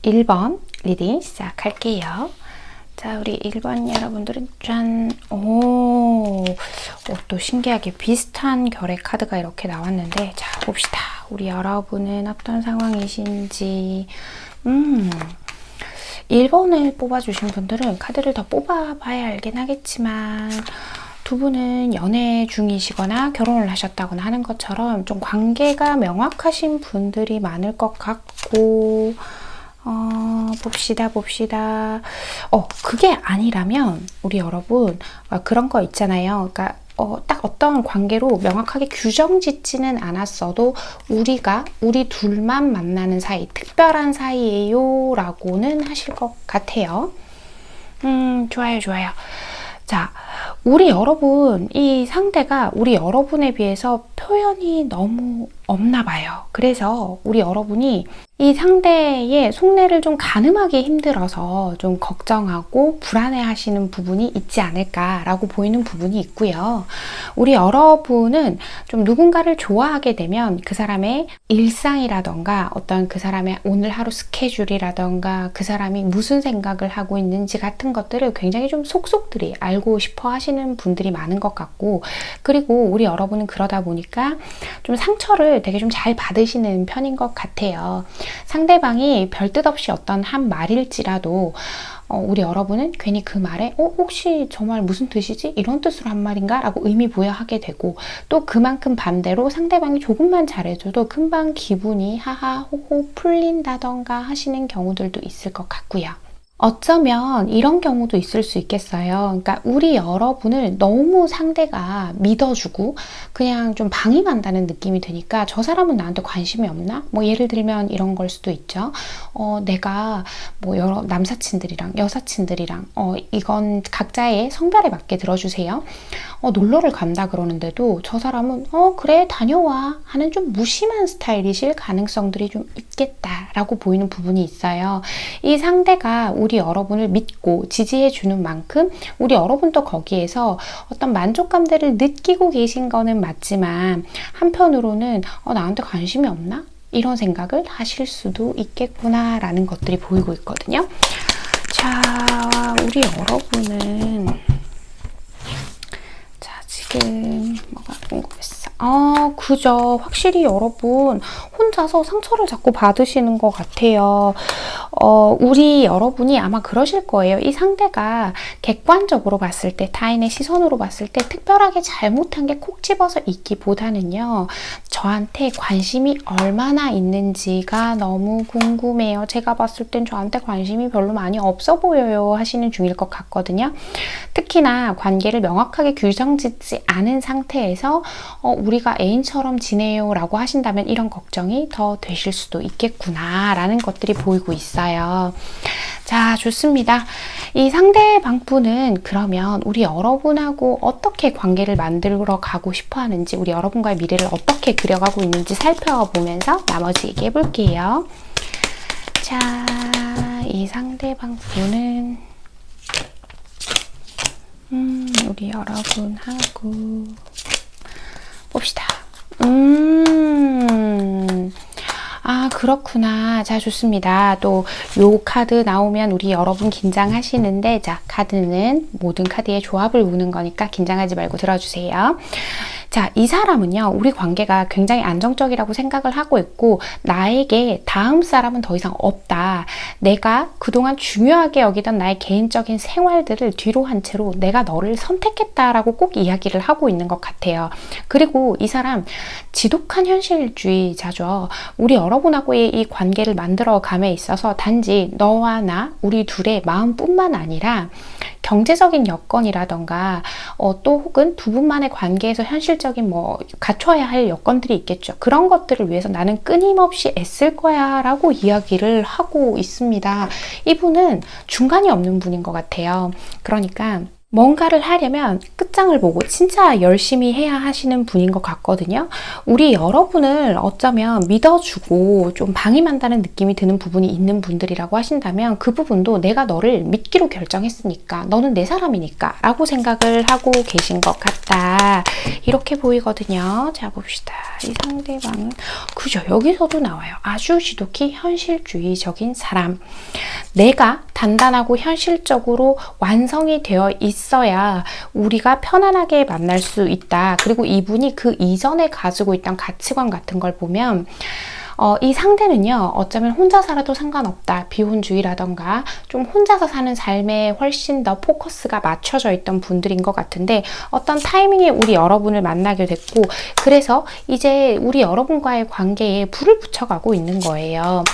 1번 리딩 시작할게요. 자, 우리 1번 여러분들은 짠! 또 신기하게 비슷한 결의 카드가 이렇게 나왔는데, 자, 봅시다. 우리 여러분은 어떤 상황이신지. 1번을 뽑아주신 분들은 카드를 더 뽑아봐야 알긴 하겠지만, 두 분은 연애 중이시거나 결혼을 하셨다거나 하는 것처럼 좀 관계가 명확하신 분들이 많을 것 같고, 봅시다. 그게 아니라면, 우리 여러분, 그런 거 있잖아요. 그러니까, 딱 어떤 관계로 명확하게 규정 짓지는 않았어도, 우리 둘만 만나는 사이, 특별한 사이예요. 라고는 하실 것 같아요. 좋아요. 자, 우리 여러분, 이 상대가 우리 여러분에 비해서 표현이 너무 없나 봐요. 그래서 우리 여러분이 이 상대의 속내를 좀 가늠하기 힘들어서 좀 걱정하고 불안해 하시는 부분이 있지 않을까라고 보이는 부분이 있고요. 우리 여러분은 좀 누군가를 좋아하게 되면 그 사람의 일상이라던가 어떤 그 사람의 오늘 하루 스케줄이라던가 그 사람이 무슨 생각을 하고 있는지 같은 것들을 굉장히 좀 속속들이 알고 싶어 하시는 분들이 많은 것 같고, 그리고 우리 여러분은 그러다 보니까 좀 상처를 되게 좀 잘 받으시는 편인 것 같아요. 상대방이 별뜻 없이 어떤 한 말일지라도 우리 여러분은 괜히 그 말에 혹시 저 말 무슨 뜻이지? 이런 뜻으로 한 말인가? 라고 의미 부여하게 되고, 또 그만큼 반대로 상대방이 조금만 잘해줘도 금방 기분이 하하 호호 풀린다던가 하시는 경우들도 있을 것 같고요. 어쩌면 이런 경우도 있을 수 있겠어요. 그러니까 우리 여러분을 너무 상대가 믿어주고 그냥 좀 방임한다는 느낌이 드니까 저 사람은 나한테 관심이 없나? 뭐 예를 들면 이런 걸 수도 있죠. 내가 뭐 여러 남사친들이랑 여사친들이랑 이건 각자의 성별에 맞게 들어주세요. 놀러를 간다 그러는데도 저 사람은 그래 다녀와 하는 좀 무심한 스타일이실 가능성들이 좀 있겠다라고 보이는 부분이 있어요. 이 상대가 우리 여러분을 믿고 지지해 주는 만큼 우리 여러분도 거기에서 어떤 만족감들을 느끼고 계신 거는 맞지만, 한편으로는 나한테 관심이 없나? 이런 생각을 하실 수도 있겠구나 라는 것들이 보이고 있거든요. 자, 우리 여러분은 지금 뭐가 궁금했어? 그죠. 확실히 여러분 혼자서 상처를 자꾸 받으시는 것 같아요. 우리 여러분이 아마 그러실 거예요. 이 상대가 객관적으로 봤을 때, 타인의 시선으로 봤을 때 특별하게 잘못한 게 콕 집어서 있기보다는요, 저한테 관심이 얼마나 있는지가 너무 궁금해요. 제가 봤을 땐 저한테 관심이 별로 많이 없어 보여요 하시는 중일 것 같거든요. 특히나 관계를 명확하게 규정짓지 않은 상태에서 우리가 애인처럼 지내요 라고 하신다면 이런 걱정이 더 되실 수도 있겠구나 라는 것들이 보이고 있어요. 자, 좋습니다. 이 상대방분은 그러면 우리 여러분하고 어떻게 관계를 만들어 가고 싶어 하는지, 우리 여러분과의 미래를 어떻게 그려가고 있는지 살펴보면서 나머지 얘기해 볼게요. 자, 이 상대방분은 우리 여러분하고 봅시다. 그렇구나. 자, 좋습니다. 또 요 카드 나오면 우리 여러분 긴장하시는데, 자, 카드는 모든 카드의 조합을 우는 거니까 긴장하지 말고 들어주세요. 자, 이 사람은요, 우리 관계가 굉장히 안정적이라고 생각을 하고 있고, 나에게 다음 사람은 더 이상 없다. 내가 그동안 중요하게 여기던 나의 개인적인 생활들을 뒤로 한 채로 내가 너를 선택했다라고 꼭 이야기를 하고 있는 것 같아요. 그리고 이 사람 지독한 현실주의자죠. 우리 여러분하고의 이 관계를 만들어 감에 있어서 단지 너와 나, 우리 둘의 마음뿐만 아니라 경제적인 여건이라던가 또 혹은 두 분만의 관계에서 현실적인 갖춰야 할 여건들이 있겠죠. 그런 것들을 위해서 나는 끊임없이 애쓸 거야 라고 이야기를 하고 있습니다. 이분은 중간이 없는 분인 것 같아요. 그러니까 뭔가를 하려면 끝장을 보고 진짜 열심히 해야 하시는 분인 것 같거든요. 우리 여러분을 어쩌면 믿어주고 좀 방임한다는 느낌이 드는 부분이 있는 분들이라고 하신다면 그 부분도 내가 너를 믿기로 결정했으니까 너는 내 사람이니까 라고 생각을 하고 계신 것 같다. 이렇게 보이거든요. 자, 봅시다. 이 상대방은 그죠? 여기서도 나와요. 아주 지독히 현실주의적인 사람. 내가 단단하고 현실적으로 완성이 되어 있어야 우리가 편안하게 만날 수 있다. 그리고 이분이 그 이전에 가지고 있던 가치관 같은 걸 보면 이 상대는요, 어쩌면 혼자 살아도 상관없다. 비혼주의라던가 좀 혼자서 사는 삶에 훨씬 더 포커스가 맞춰져 있던 분들인 것 같은데 어떤 타이밍에 우리 여러분을 만나게 됐고 그래서 이제 우리 여러분과의 관계에 불을 붙여가고 있는 거예요.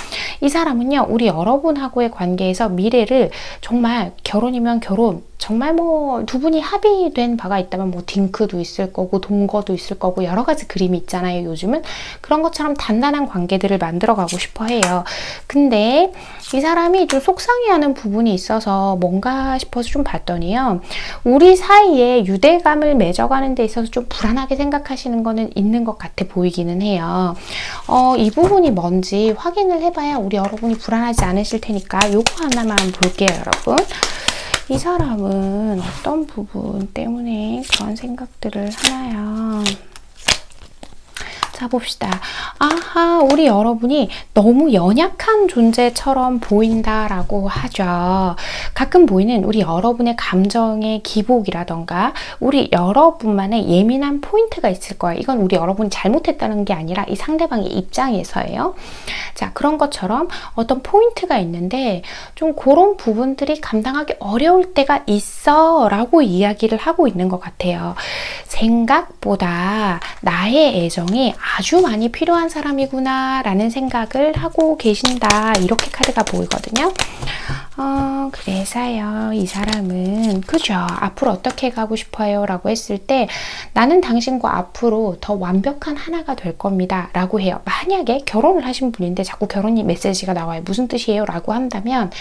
이 사람은요, 우리 여러분하고의 관계에서 미래를 정말 결혼이면 결혼, 정말 뭐 두 분이 합의된 바가 있다면 뭐 딩크도 있을 거고 동거도 있을 거고 여러 가지 그림이 있잖아요. 요즘은 그런 것처럼 단단한 관계들을 만들어 가고 싶어 해요. 근데 이 사람이 좀 속상해하는 부분이 있어서 뭔가 싶어서 좀 봤더니요, 우리 사이에 유대감을 맺어가는 데 있어서 좀 불안하게 생각하시는 거는 있는 것 같아 보이기는 해요. 이 부분이 뭔지 확인을 해봐야 우리 여러분이 불안하지 않으실 테니까 요거 하나만 볼게요, 여러분. 이 사람은 어떤 부분 때문에 그런 생각들을 하나요? 자, 봅시다. 아하, 우리 여러분이 너무 연약한 존재처럼 보인다라고 하죠. 가끔 보이는 우리 여러분의 감정의 기복이라던가 우리 여러분만의 예민한 포인트가 있을 거예요. 이건 우리 여러분이 잘못했다는 게 아니라 이 상대방의 입장에서예요. 자, 그런 것처럼 어떤 포인트가 있는데 좀 그런 부분들이 감당하기 어려울 때가 있어 라고 이야기를 하고 있는 것 같아요. 생각보다 나의 애정이 아주 많이 필요한 사람이구나 라는 생각을 하고 계신다. 이렇게 카드가 보이거든요. 그래서요, 이 사람은 그죠? 앞으로 어떻게 가고 싶어요? 라고 했을 때 나는 당신과 앞으로 더 완벽한 하나가 될 겁니다 라고 해요. 만약에 결혼을 하신 분인데 자꾸 결혼 메시지가 나와요. 무슨 뜻이에요? 라고 한다면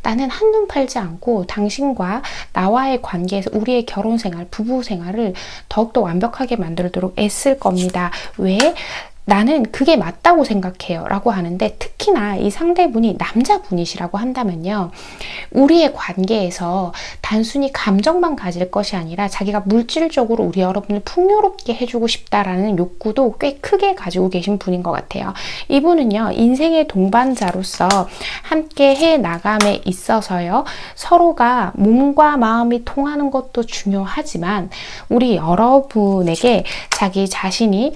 나는 한눈 팔지 않고 당신과 나와의 관계에서 우리의 결혼 생활, 부부 생활을 더욱더 완벽하게 만들도록 애쓸 겁니다. 왜? 나는 그게 맞다고 생각해요 라고 하는데, 특히나 이 상대분이 남자분이시라고 한다면요, 우리의 관계에서 단순히 감정만 가질 것이 아니라 자기가 물질적으로 우리 여러분을 풍요롭게 해주고 싶다라는 욕구도 꽤 크게 가지고 계신 분인 것 같아요. 이분은요, 인생의 동반자로서 함께 해 나감에 있어서요, 서로가 몸과 마음이 통하는 것도 중요하지만 우리 여러분에게 자기 자신이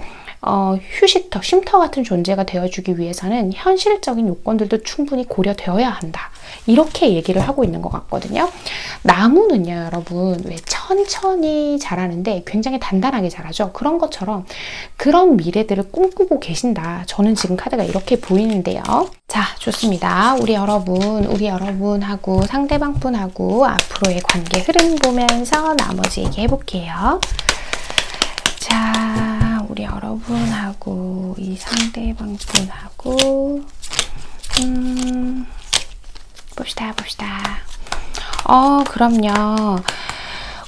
휴식터, 쉼터 같은 존재가 되어주기 위해서는 현실적인 요건들도 충분히 고려되어야 한다. 이렇게 얘기를 하고 있는 것 같거든요. 나무는요, 여러분, 왜 천천히 자라는데 굉장히 단단하게 자라죠. 그런 것처럼 그런 미래들을 꿈꾸고 계신다. 저는 지금 카드가 이렇게 보이는데요. 자, 좋습니다. 우리 여러분하고 상대방 분하고 앞으로의 관계 흐름 보면서 나머지 얘기해 볼게요. 자, 우리 여러분하고 이 상대방 분하고 봅시다. 그럼요.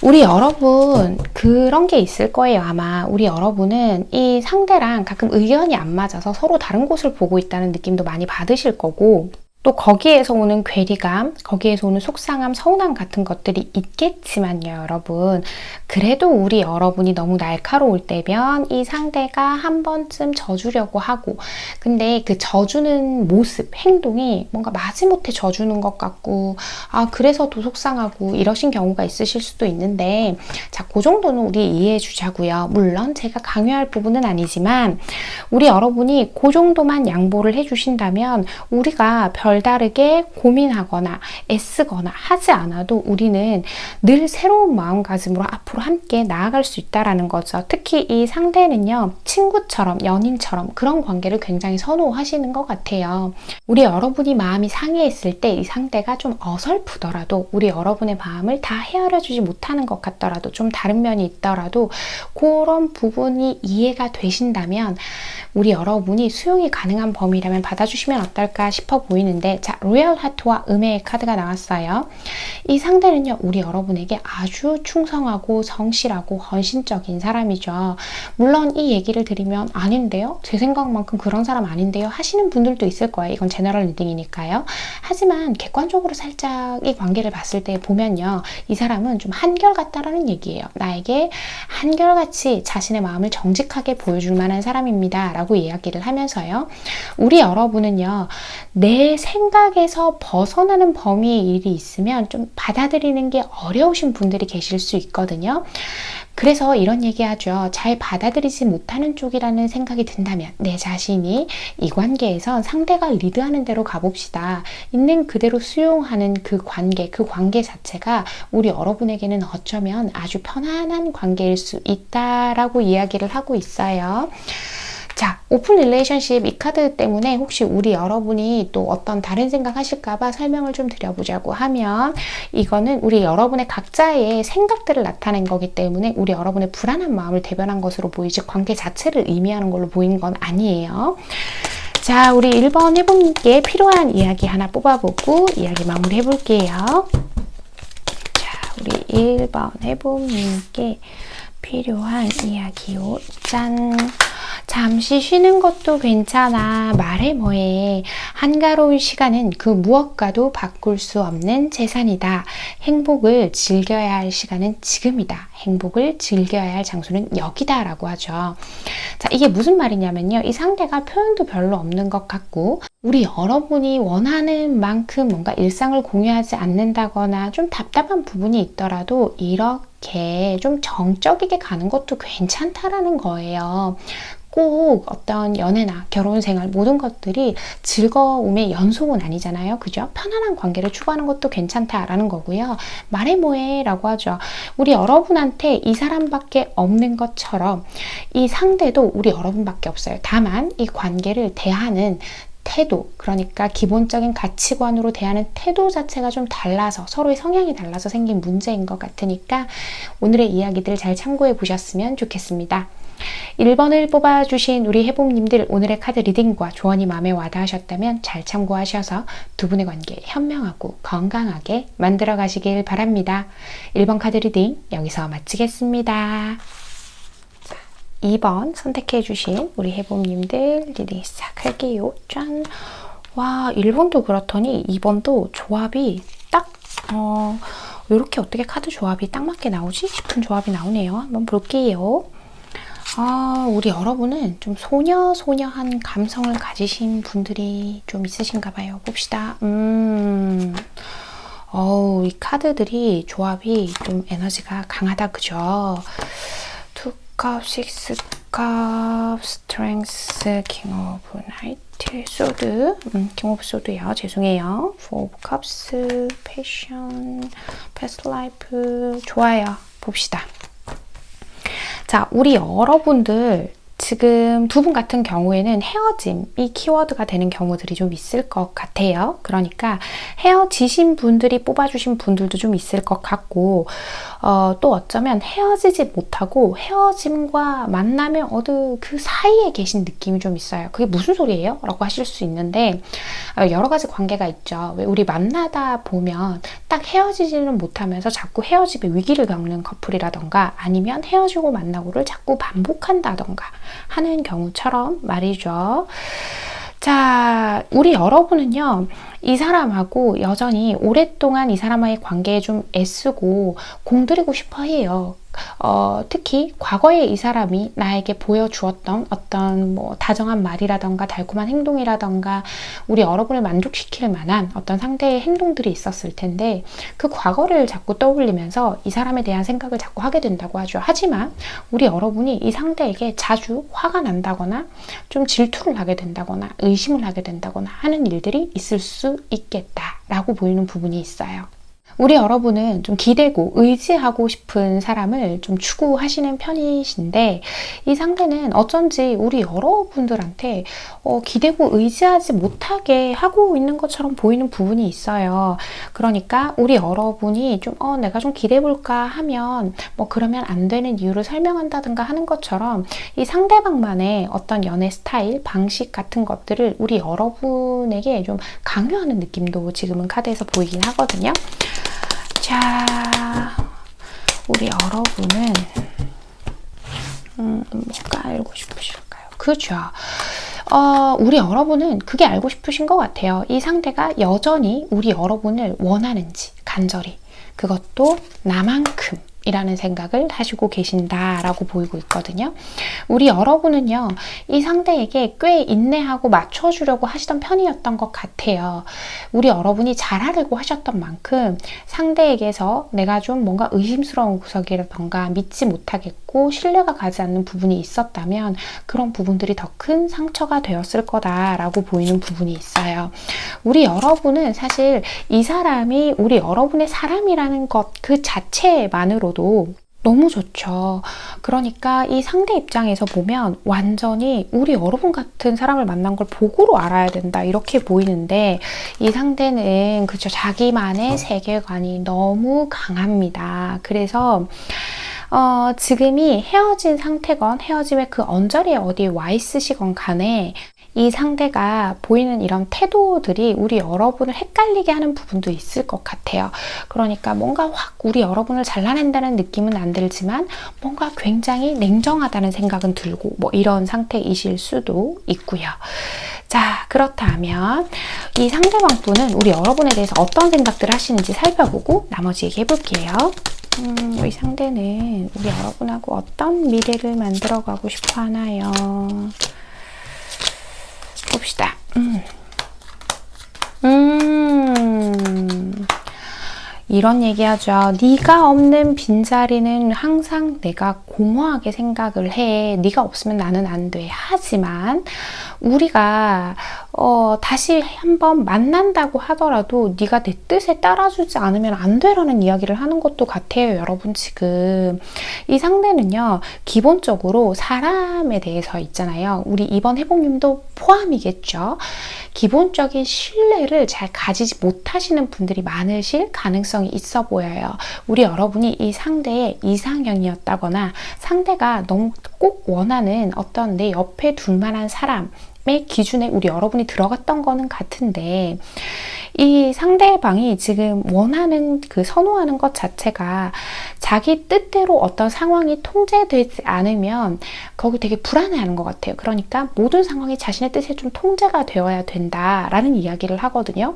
우리 여러분 그런 게 있을 거예요. 아마 우리 여러분은 이 상대랑 가끔 의견이 안 맞아서 서로 다른 곳을 보고 있다는 느낌도 많이 받으실 거고, 또 거기에서 오는 괴리감, 거기에서 오는 속상함, 서운함 같은 것들이 있겠지만요, 여러분. 그래도 우리 여러분이 너무 날카로울 때면 이 상대가 한 번쯤 져주려고 하고, 근데 그 져주는 모습, 행동이 뭔가 마지못해 져주는 것 같고, 그래서 더 속상하고 이러신 경우가 있으실 수도 있는데, 자, 그 정도는 우리 이해해 주자고요. 물론 제가 강요할 부분은 아니지만 우리 여러분이 그 정도만 양보를 해주신다면 우리가 별다르게 고민하거나 애쓰거나 하지 않아도 우리는 늘 새로운 마음가짐으로 앞으로 함께 나아갈 수 있다라는 거죠. 특히 이 상대는요, 친구처럼 연인처럼 그런 관계를 굉장히 선호하시는 것 같아요. 우리 여러분이 마음이 상해했을 때 이 상대가 좀 어설프더라도, 우리 여러분의 마음을 다 헤아려주지 못하는 것 같더라도, 좀 다른 면이 있더라도 그런 부분이 이해가 되신다면 우리 여러분이 수용이 가능한 범위라면 받아주시면 어떨까 싶어 보이는데, 자, 로얄 하트와 음의 카드가 나왔어요. 이 상대는요, 우리 여러분에게 아주 충성하고 성실하고 헌신적인 사람이죠. 물론 이 얘기를 드리면 아닌데요? 제 생각만큼 그런 사람 아닌데요? 하시는 분들도 있을 거예요. 이건 제너럴 리딩이니까요. 하지만 객관적으로 살짝 이 관계를 봤을 때 보면요, 이 사람은 좀 한결같다라는 얘기예요. 나에게 한결같이 자신의 마음을 정직하게 보여줄 만한 사람입니다 라고 이야기를 하면서요, 우리 여러분은요, 내 생각에서 벗어나는 범위의 일이 있으면 좀 받아들이는 게 어려우신 분들이 계실 수 있거든요. 그래서 이런 얘기하죠. 잘 받아들이지 못하는 쪽이라는 생각이 든다면 내 자신이 이 관계에선 상대가 리드하는 대로 가봅시다. 있는 그대로 수용하는 그 관계 자체가 우리 여러분에게는 어쩌면 아주 편안한 관계일 수 있다라고 이야기를 하고 있어요. 자, 오픈 릴레이션십 이 카드 때문에 혹시 우리 여러분이 또 어떤 다른 생각 하실까봐 설명을 좀 드려보자고 하면, 이거는 우리 여러분의 각자의 생각들을 나타낸 거기 때문에 우리 여러분의 불안한 마음을 대변한 것으로 보이지 관계 자체를 의미하는 걸로 보이는 건 아니에요. 자, 우리 1번 해봄님께 필요한 이야기 하나 뽑아보고 이야기 마무리 해볼게요. 자, 우리 1번 해봄님께 필요한 이야기요. 짠! 잠시 쉬는 것도 괜찮아. 말해 뭐해. 한가로운 시간은 그 무엇과도 바꿀 수 없는 재산이다. 행복을 즐겨야 할 시간은 지금이다. 행복을 즐겨야 할 장소는 여기다 라고 하죠. 자, 이게 무슨 말이냐면요, 이 상대가 표현도 별로 없는 것 같고 우리 여러분이 원하는 만큼 뭔가 일상을 공유하지 않는다거나 좀 답답한 부분이 있더라도 이렇게 좀 정적이게 가는 것도 괜찮다라는 거예요. 꼭 어떤 연애나 결혼 생활 모든 것들이 즐거움의 연속은 아니잖아요. 그죠? 편안한 관계를 추구하는 것도 괜찮다라는 거고요. 말해 뭐해 라고 하죠. 우리 여러분한테 이 사람밖에 없는 것처럼 이 상대도 우리 여러분밖에 없어요. 다만 이 관계를 대하는 태도, 그러니까 기본적인 가치관으로 대하는 태도 자체가 좀 달라서, 서로의 성향이 달라서 생긴 문제인 것 같으니까 오늘의 이야기들 잘 참고해 보셨으면 좋겠습니다. 1번을 뽑아주신 우리 해봄님들, 오늘의 카드 리딩과 조언이 마음에 와닿으셨다면 잘 참고하셔서 두 분의 관계 현명하고 건강하게 만들어 가시길 바랍니다. 1번 카드 리딩 여기서 마치겠습니다. 2번 선택해 주신 우리 해봄님들 리딩 시작할게요. 짠! 와, 1번도 그렇더니 2번도 조합이 딱 이렇게 어떻게 카드 조합이 딱 맞게 나오지 싶은 조합이 나오네요. 한번 볼게요. 우리 여러분은 좀 소녀한 감성을 가지신 분들이 좀 있으신가 봐요. 봅시다. 이 카드들이 조합이 좀 에너지가 강하다, 그죠? 2컵, 6컵, 스트렝스, 킹 오브 나이트, 소드, 킹 오브 소드요. 죄송해요. 4 오브 컵스, 패션, 패스트 라이프. 좋아요. 봅시다. 자, 우리 여러분들 지금 두 분 같은 경우에는 헤어짐, 이 키워드가 되는 경우들이 좀 있을 것 같아요. 그러니까 헤어지신 분들이 뽑아주신 분들도 좀 있을 것 같고, 또 어쩌면 헤어지지 못하고 헤어짐과 만남의 어느 그 사이에 계신 느낌이 좀 있어요. 그게 무슨 소리예요? 라고 하실 수 있는데, 여러 가지 관계가 있죠. 왜 우리 만나다 보면 딱 헤어지지는 못하면서 자꾸 헤어짐의 위기를 겪는 커플이라던가, 아니면 헤어지고 만나고를 자꾸 반복한다던가 하는 경우처럼 말이죠. 자, 우리 여러분은요, 이 사람하고 여전히 오랫동안 이 사람과의 관계에 좀 애쓰고 공들이고 싶어 해요. 특히 과거에 이 사람이 나에게 보여주었던 어떤 뭐 다정한 말이라던가 달콤한 행동이라던가 우리 여러분을 만족시킬 만한 어떤 상대의 행동들이 있었을 텐데, 그 과거를 자꾸 떠올리면서 이 사람에 대한 생각을 자꾸 하게 된다고 하죠. 하지만 우리 여러분이 이 상대에게 자주 화가 난다거나 좀 질투를 하게 된다거나 의심을 하게 된다거나 하는 일들이 있을 수 있겠다라고 보이는 부분이 있어요. 우리 여러분은 좀 기대고 의지하고 싶은 사람을 좀 추구하시는 편이신데 이 상대는 어쩐지 우리 여러분들한테 기대고 의지하지 못하게 하고 있는 것처럼 보이는 부분이 있어요. 그러니까 우리 여러분이 좀 내가 좀 기대볼까 하면 뭐 그러면 안 되는 이유를 설명한다든가 하는 것처럼 이 상대방만의 어떤 연애 스타일, 방식 같은 것들을 우리 여러분에게 좀 강요하는 느낌도 지금은 카드에서 보이긴 하거든요. 자, 우리 여러분은 뭐가 알고 싶으실까요? 그죠? 우리 여러분은 그게 알고 싶으신 것 같아요. 이 상대가 여전히 우리 여러분을 원하는지 간절히, 그것도 나만큼 이라는 생각을 하시고 계신다라고 보이고 있거든요. 우리 여러분은요, 이 상대에게 꽤 인내하고 맞춰주려고 하시던 편이었던 것 같아요. 우리 여러분이 잘하려고 하셨던 만큼 상대에게서 내가 좀 뭔가 의심스러운 구석이라던가 믿지 못하겠고 신뢰가 가지 않는 부분이 있었다면 그런 부분들이 더 큰 상처가 되었을 거다라고 보이는 부분이 있어요. 우리 여러분은 사실 이 사람이 우리 여러분의 사람이라는 것 그 자체만으로도 너무 좋죠. 그러니까 이 상대 입장에서 보면 완전히 우리 여러분 같은 사람을 만난 걸 보고로 알아야 된다 이렇게 보이는데 이 상대는 그쵸, 자기만의 세계관이 너무 강합니다. 그래서 지금이 헤어진 상태건 헤어짐의 그 언저리에 어디에 와 있으시건 간에 이 상대가 보이는 이런 태도들이 우리 여러분을 헷갈리게 하는 부분도 있을 것 같아요. 그러니까 뭔가 확 우리 여러분을 잘라낸다는 느낌은 안 들지만 뭔가 굉장히 냉정하다는 생각은 들고 뭐 이런 상태이실 수도 있고요. 자, 그렇다면 이 상대방 분은 우리 여러분에 대해서 어떤 생각들을 하시는지 살펴보고 나머지 얘기해 볼게요. 이 상대는 우리 여러분하고 어떤 미래를 만들어가고 싶어 하나요? 봅시다. 이런 얘기하죠. 네가 없는 빈자리는 항상 내가 공허하게 생각을 해. 네가 없으면 나는 안 돼. 하지만 우리가 다시 한번 만난다고 하더라도 네가 내 뜻에 따라주지 않으면 안 돼라는 이야기를 하는 것도 같아요. 여러분 지금 이 상대는요. 기본적으로 사람에 대해서 있잖아요. 우리 이번 해봉님도 포함이겠죠. 기본적인 신뢰를 잘 가지지 못하시는 분들이 많으실 가능성이 있어 보여요. 우리 여러분이 이 상대의 이상형이었다거나 상대가 너무 꼭 원하는 어떤 내 옆에 둘 만한 사람의 기준에 우리 여러분이 들어갔던 거는 같은데 이 상대방이 지금 원하는 그 선호하는 것 자체가 자기 뜻대로 어떤 상황이 통제되지 않으면 거기 되게 불안해하는 것 같아요. 그러니까 모든 상황이 자신의 뜻에 좀 통제가 되어야 된다라는 이야기를 하거든요.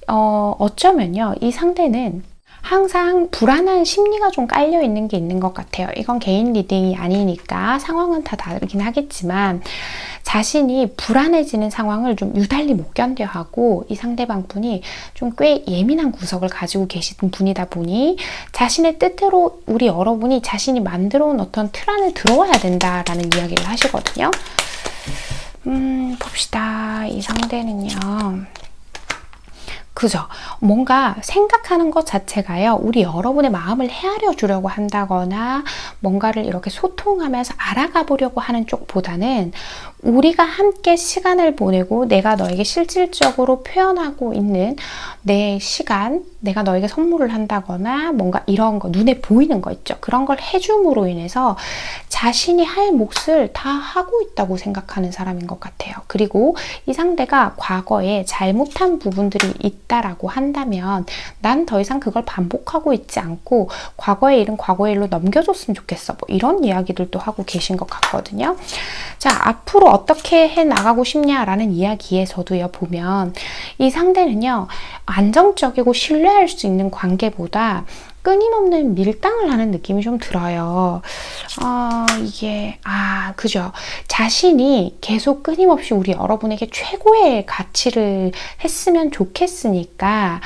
어쩌면요, 이 상대는 항상 불안한 심리가 좀 깔려 있는 게 있는 것 같아요. 이건 개인 리딩이 아니니까 상황은 다 다르긴 하겠지만 자신이 불안해지는 상황을 좀 유달리 못 견뎌하고 이 상대방 분이 좀 꽤 예민한 구석을 가지고 계신 분이다 보니 자신의 뜻대로 우리 여러분이 자신이 만들어 온 어떤 틀 안에 들어와야 된다라는 이야기를 하시거든요. 봅시다. 이 상대는요. 그죠? 뭔가 생각하는 것 자체가요, 우리 여러분의 마음을 헤아려 주려고 한다거나 뭔가를 이렇게 소통하면서 알아가 보려고 하는 쪽보다는 우리가 함께 시간을 보내고 내가 너에게 실질적으로 표현하고 있는 내 시간, 내가 너에게 선물을 한다거나 뭔가 이런 거, 눈에 보이는 거 있죠. 그런 걸 해줌으로 인해서 자신이 할 몫을 다 하고 있다고 생각하는 사람인 것 같아요. 그리고 이 상대가 과거에 잘못한 부분들이 있다라고 한다면 난 더 이상 그걸 반복하고 있지 않고 과거의 일은 과거의 일로 넘겨줬으면 좋겠어. 뭐 이런 이야기들도 하고 계신 것 같거든요. 자, 앞으로 어떻게 해 나가고 싶냐라는 이야기에서도요, 보면 이 상대는요, 안정적이고 신뢰할 수 있는 관계보다 끊임없는 밀당을 하는 느낌이 좀 들어요. 그죠. 자신이 계속 끊임없이 우리 여러분에게 최고의 가치를 했으면 좋겠으니까,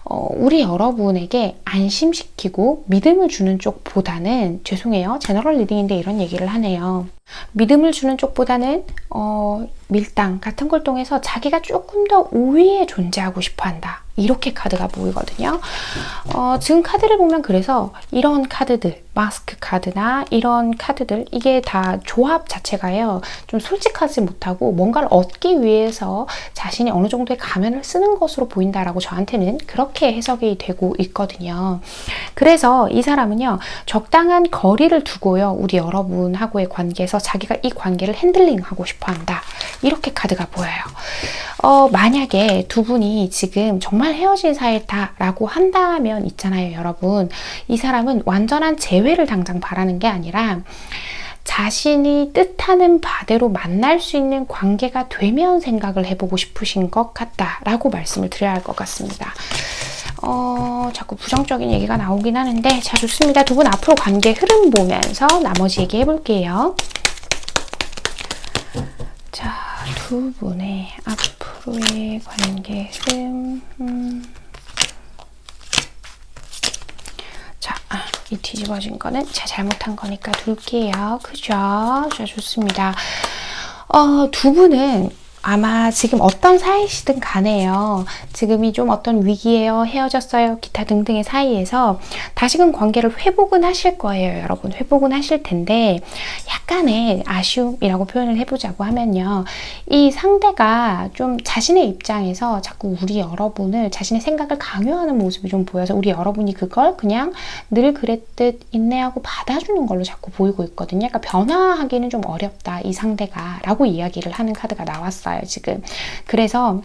우리 여러분에게 안심시키고 믿음을 주는 쪽보다는, 죄송해요. 제너럴 리딩인데 이런 얘기를 하네요. 믿음을 주는 쪽보다는, 밀당 같은 걸 통해서 자기가 조금 더 우위에 존재하고 싶어 한다. 이렇게 카드가 보이거든요. 지금 카드를 보면 그래서 이런 카드들, 마스크 카드나 이런 카드들, 이게 다 조합 자체가요, 좀 솔직하지 못하고 뭔가를 얻기 위해서 자신이 어느 정도의 가면을 쓰는 것으로 보인다라고 저한테는 그렇게 해석이 되고 있거든요. 그래서 이 사람은요, 적당한 거리를 두고요, 우리 여러분하고의 관계에서 자기가 이 관계를 핸들링하고 싶어 한다. 이렇게 카드가 보여요. 만약에 두 분이 지금 정말 헤어질 사이다라고 한다면 있잖아요, 여러분. 이 사람은 완전한 재회를 당장 바라는 게 아니라 자신이 뜻하는 바대로 만날 수 있는 관계가 되면 생각을 해보고 싶으신 것 같다라고 말씀을 드려야 할 것 같습니다. 자꾸 부정적인 얘기가 나오긴 하는데, 자, 좋습니다. 두 분 앞으로 관계 흐름 보면서 나머지 얘기 해볼게요. 자, 두 분의 앞으로의 관계 흐름. 자, 이 뒤집어진 거는 제가 잘못한 거니까 둘게요. 그죠? 자, 좋습니다. 두 분은 아마 지금 어떤 사이시든 간에요, 지금이 좀 어떤 위기예요, 헤어졌어요, 기타 등등의 사이에서 다시금 관계를 회복은 하실 거예요, 여러분. 회복은 하실 텐데 약간의 아쉬움이라고 표현을 해보자고 하면요, 이 상대가 좀 자신의 입장에서 자꾸 우리 여러분을, 자신의 생각을 강요하는 모습이 좀 보여서 우리 여러분이 그걸 그냥 늘 그랬듯 인내하고 받아주는 걸로 자꾸 보이고 있거든요. 그러니까 변화하기는 좀 어렵다, 이 상대가, 라고 이야기를 하는 카드가 나왔어요, 지금. 그래서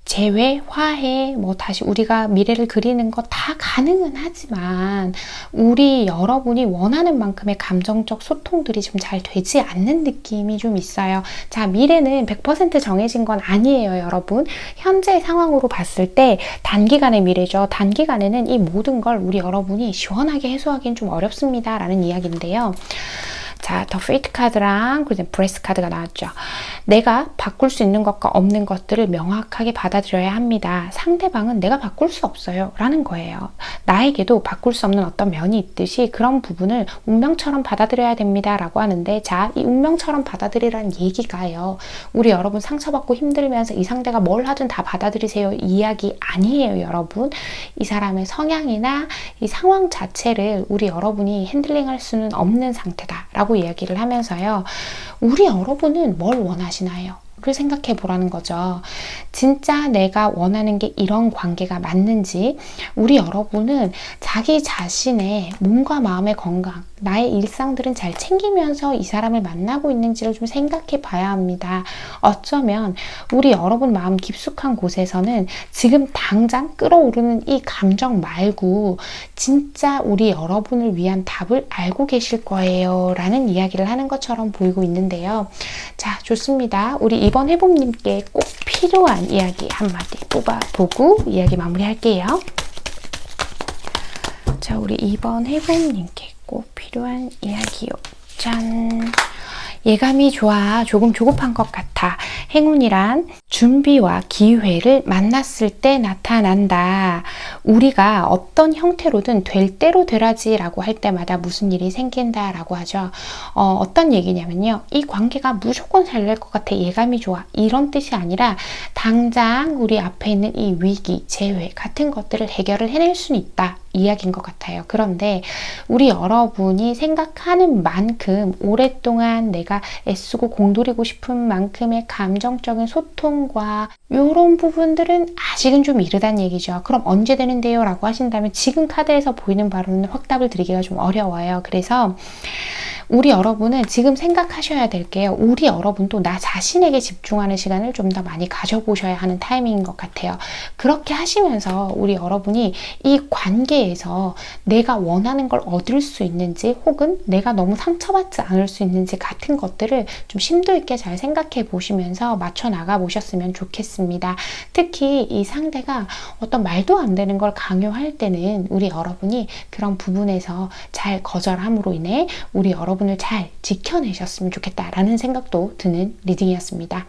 재회, 화해, 뭐 다시 우리가 미래를 그리는 거 다 가능은 하지만 우리 여러분이 원하는 만큼의 감정적 소통들이 좀 잘 되지 않는 느낌이 좀 있어요. 자, 미래는 100% 정해진 건 아니에요, 여러분. 현재 상황으로 봤을 때 단기간의 미래죠. 단기간에는 이 모든 걸 우리 여러분이 시원하게 해소하기는 좀 어렵습니다, 라는 이야기인데요. 자, 더 페이트 카드랑 그리고 브레스 카드가 나왔죠. 내가 바꿀 수 있는 것과 없는 것들을 명확하게 받아들여야 합니다. 상대방은 내가 바꿀 수 없어요, 라는 거예요. 나에게도 바꿀 수 없는 어떤 면이 있듯이 그런 부분을 운명처럼 받아들여야 됩니다, 라고 하는데, 자, 이 운명처럼 받아들이라는 얘기가요, 우리 여러분 상처받고 힘들면서 이 상대가 뭘 하든 다 받아들이세요, 이야기 아니에요, 여러분. 이 사람의 성향이나 이 상황 자체를 우리 여러분이 핸들링할 수는 없는 상태다, 라고 이야기를 하면서요, 우리 여러분은 뭘 원하시나요? 를 생각해 보라는 거죠. 진짜 내가 원하는 게 이런 관계가 맞는지, 우리 여러분은 자기 자신의 몸과 마음의 건강, 나의 일상들은 잘 챙기면서 이 사람을 만나고 있는지를 좀 생각해 봐야 합니다. 어쩌면 우리 여러분 마음 깊숙한 곳에서는 지금 당장 끌어오르는 이 감정 말고 진짜 우리 여러분을 위한 답을 알고 계실 거예요, 라는 이야기를 하는 것처럼 보이고 있는데요. 자, 좋습니다. 우리 이번 회복님께 꼭 필요한 이야기 한마디 뽑아보고 이야기 마무리할게요. 자, 우리 이번 회복님께 꼭 필요한 이야기요. 짠! 예감이 좋아. 조금 조급한 것 같아. 행운이란 준비와 기회를 만났을 때 나타난다. 우리가 어떤 형태로든 될 대로 되라지 라고 할 때마다 무슨 일이 생긴다 라고 하죠. 어떤 얘기냐면요, 이 관계가 무조건 잘 될 것 같아, 예감이 좋아, 이런 뜻이 아니라 당장 우리 앞에 있는 이 위기, 재회 같은 것들을 해결을 해낼 수는 있다, 이야기인 것 같아요. 그런데 우리 여러분이 생각하는 만큼 오랫동안 내가 애쓰고 공들이고 싶은 만큼의 감정적인 소통과 이런 부분들은 아직은 좀 이르다는 얘기죠. 그럼 언제 되는데요? 라고 하신다면 지금 카드에서 보이는 바로는 확답을 드리기가 좀 어려워요. 그래서 우리 여러분은 지금 생각하셔야 될 게요, 우리 여러분도 나 자신에게 집중하는 시간을 좀 더 많이 가져보셔야 하는 타이밍인 것 같아요. 그렇게 하시면서 우리 여러분이 이 관계에서 내가 원하는 걸 얻을 수 있는지, 혹은 내가 너무 상처받지 않을 수 있는지 같은 것들을 좀 심도 있게 잘 생각해 보시면서 맞춰 나가 보셨으면 좋겠습니다. 특히 이 상대가 어떤 말도 안 되는 걸 강요할 때는 우리 여러분이 그런 부분에서 잘 거절함으로 인해 우리 여러분을 잘 지켜내셨으면 좋겠다라는 생각도 드는 리딩이었습니다.